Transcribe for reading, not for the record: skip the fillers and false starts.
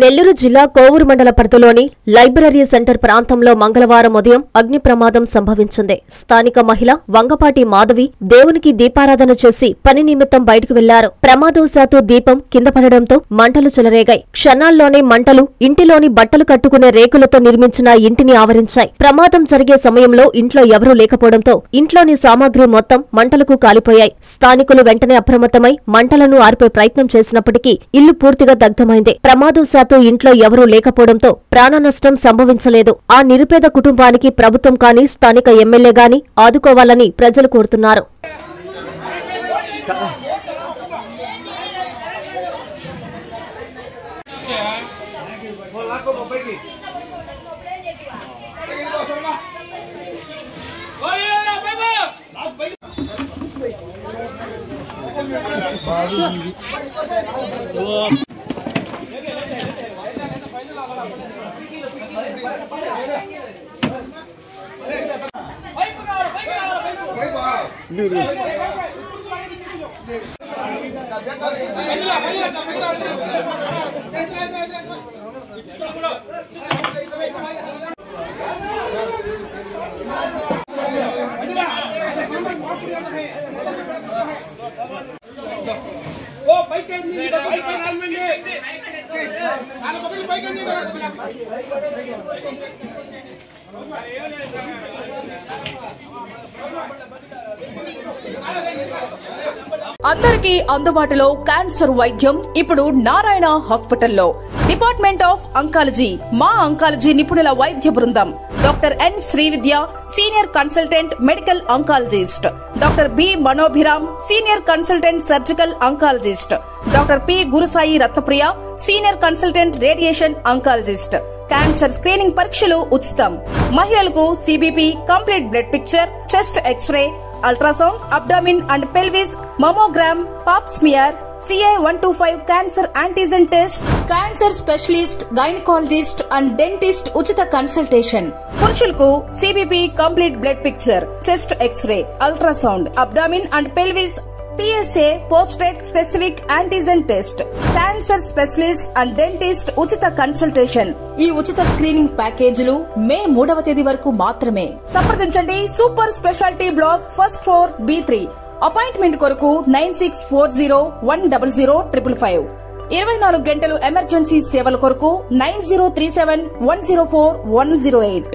నెల్లూరు జిల్లా కోవూరు మండల పరిధిలోని లైబ్రరీ సెంటర్ ప్రాంతంలో మంగళవారం ఉదయం అగ్ని ప్రమాదం సంభవించింది. స్థానిక మహిళ వంగపాటి మాధవి దేవునికి దీపారాధన చేసి పని నిమిత్తం బయటకు వెళ్లారు. ప్రమాదవశాత్తు దీపం కింద పడడంతో మంటలు చెలరేగాయి. క్షణాల్లోనే మంటలు ఇంటిలోని బట్టలు కట్టుకునే రేకులతో నిర్మించిన ఇంటిని ఆవరించాయి. ప్రమాదం జరిగే సమయంలో ఇంట్లో ఎవరూ లేకపోవడంతో ఇంట్లోని సామాగ్రి మొత్తం మంటలకు కాలిపోయాయి. స్థానికులు వెంటనే అప్రమత్తమై మంటలను ఆర్పే ప్రయత్నం చేసినప్పటికీ ఇల్లు పూర్తిగా దగ్ధమైంది. ప్రమాదవశాత్తు ఇంట్లో ఎవరూ లేకపోవడంతో ప్రాణ నష్టం సంభవించలేదు. ఆ నిరుపేద కుటుంబానికి ప్రభుత్వం కానీ స్థానిక ఎమ్మెల్యే గాని ఆదుకోవాలని ప్రజలు కోరుతున్నారు. అందరికీ అందుబాటులో క్యాన్సర్ వైద్యం ఇప్పుడు నారాయణ హాస్పిటల్లో. డిపార్ట్మెంట్ ఆఫ్ అంకాలజీ, మా అంకాలజీ నిపుణుల వైద్య బృందం. Doctor N Srividya, senior consultant medical oncologist. Doctor B Manobhiram, senior consultant surgical oncologist. Doctor P Gurusai Ratnapriya, senior consultant radiation oncologist. Cancer screening పరీక్షలు ఉచితం. మహిళలకు CBP, complete blood picture, chest x-ray, ultrasound, abdomen and pelvis, mammogram, pap smear, CA-125 cancer antigen test, cancer specialist, gynaecologist and dentist ఉచిత consultation. పురుషులకు CBP, complete blood picture, chest x-ray, ultrasound, abdomen and pelvis, PSA పోస్ట్రేట్ specific antigen test, cancer specialist and dentist ఉచిత consultation. ఈ ఉచిత screening ప్యాకేజీలు మే 3వ తేదీ వరకు మాత్రమే. సంప్రదించండి super speciality block, first floor, B3. Appointment కొరకు 9640100555. 24 గంటలు ఎమర్జెన్సీ సేవల కొరకు 9037104108.